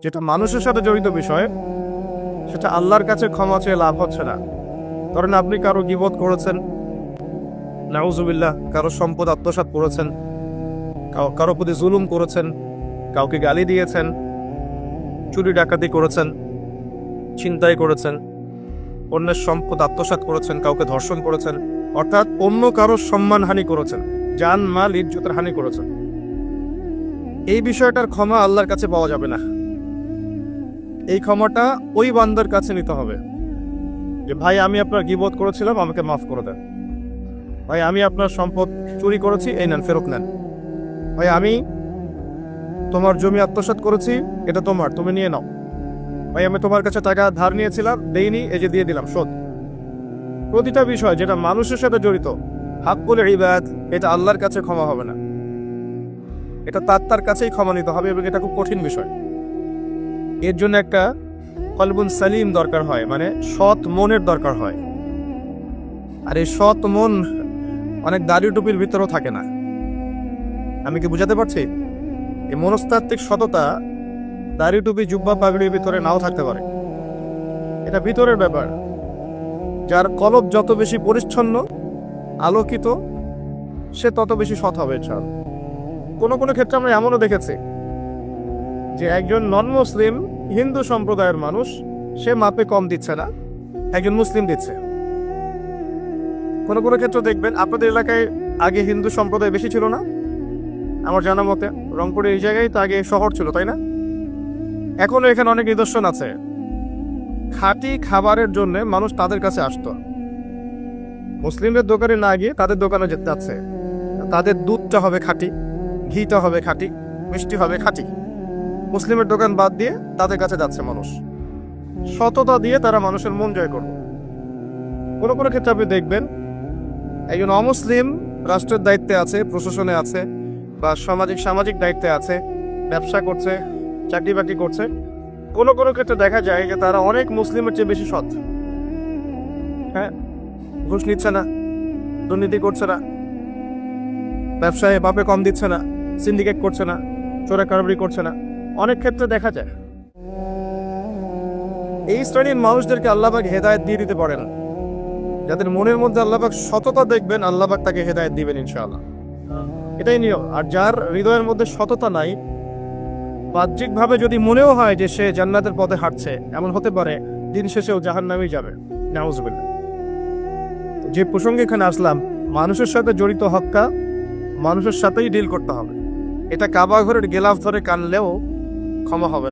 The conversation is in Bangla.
যেটা মানুষের সাথে জড়িত বিষয়, সেটা আল্লাহর কাছে ক্ষমা চেয়ে লাভ হচ্ছে না। ধরেন আপনি কারো গীবত করেছেন, নাউজুবিল্লাহ, কারো সম্পদ আত্মসাৎ করেছেন, কারো প্রতি জুলুম করেছেন, কাউকে গালি দিয়েছেন, চুরি ডাকাতি করেছেন, ছিনতাই করেছেন, অন্যের সম্পদ আত্মসাৎ করেছেন, কাউকে ধর্ষণ করেছেন, অর্থাৎ অন্য কারো সম্মানহানি করেছেন, জান মাল ইজ্জতের হানি করেছেন। এই বিষয়টার ক্ষমা আল্লাহর কাছে পাওয়া যাবে না। এই ক্ষমাটা ওই বান্দার কাছে নিতে হবে যে ভাই আমি আপনার গীবত করেছিলাম, আমাকে মাফ করে দেন। ভাই আমি আপনার সম্পদ চুরি করেছি, এই নেন, ফেরত নেন। ভাই আমি তোমার জমি আত্মসাৎ করেছি, এটা তোমার, তুমি নিয়ে নাও। ভাই আমি তোমার কাছে টাকা ধার নিয়েছিলাম, দেইনি, এই যে দিয়ে দিলাম, শোধ। প্রতিটা বিষয় যেটা মানুষের সাথে জড়িত, হাক্কুল ইবাদ, এটা আল্লাহর কাছে ক্ষমা হবে না। এটা তার কাছেই ক্ষমা নিতে হবে, এবং এটা খুব কঠিন বিষয়। এর জন্য একটা কলবুন সালিম দরকার হয়, মানে সৎ মনের দরকার হয়। আর এই সৎ মন অনেক দাড়ি টুপির ভিতরেও থাকে না। আমি কি বুঝাতে পারছি? এই মনস্তাত্ত্বিক সততা দাড়ি টুপি জুব্বা পাগড়ির ভিতরে নাও থাকতে পারে। এটা ভিতরের ব্যাপার। যার কলব যত বেশি পরিচ্ছন্ন, আলোকিত, সে তত বেশি সৎ হবে। কোনো কোনো ক্ষেত্রে আমরা এমনও দেখেছি যে একজন নন মুসলিম হিন্দু সম্প্রদায়ের মানুষ, সে মাপে কম দিচ্ছে না, একজন মুসলিম দিচ্ছে। কোনো কোনো ক্ষেত্রে দেখবেন আপনাদের এলাকায় আগে হিন্দু সম্প্রদায় বেশি ছিল না? আমার জানা মতে রংপুরে এই জায়গায় তো আগে শহর ছিল, তাই না? এখনো এখানে অনেক নিদর্শন আছে। খাঁটি খাবারের জন্য মানুষ তাদের কাছে আসতো। মুসলিমদের দোকানে না গিয়ে তাদের দোকানে যেতে যাচ্ছে। তাদের দুধটা হবে খাঁটি, ঘিটা হবে খাঁটি, মিষ্টি হবে খাঁটি। মুসলিমের দোকান বাদ দিয়ে তাদের কাছে যাচ্ছে মানুষ। সততা দিয়ে তারা মানুষের মন জয় করবে। কোনো কোনো ক্ষেত্রে আপনি দেখবেন একজন অমুসলিম রাষ্ট্রের দায়িত্বে আছে, প্রশাসনে আছে, বা সামাজিক দায়িত্বে আছে, ব্যবসা করছে, চাকরি বাকরি করছে। কোনো কোনো ক্ষেত্রে দেখা যায় যে তারা অনেক মুসলিমের চেয়ে বেশি সৎ। হ্যাঁ, ঘুষ নিচ্ছে না, দুর্নীতি করছে না, ব্যবসায় বাপে কম দিচ্ছে না, সিন্ডিকেট করছে না, চোরা কারবারি করছে না। অনেক ক্ষেত্রে দেখা যায় এই শ্রেণীর মানুষদেরকে আল্লাহবাক হেদায়েত দিয়ে দিতে পারেন। যাদের মনের মধ্যে আল্লাহবাক সততা দেখবেন, আল্লাহবাক তাকে হেদায়েত দিবেন ইনশাআল্লাহ। এটাই নিয়ম। আর যার হৃদয়ের মধ্যে সততা নাই, বাহ্যিকভাবে যদি মনেও হয় যে সে জান্নাতের পথে হাঁটছে, এমন হতে পারে দিন শেষেও জাহান্নামেই যাবে। নাউজুবিল্লাহ। যে প্রসঙ্গে এখানে আসলাম, মানুষের সাথে জড়িত হক্কা মানুষের সাথেই ডিল করতে হবে। এটা কাবা ঘরের গেলাফ ধরে কানলেও ক্ষমা হবে।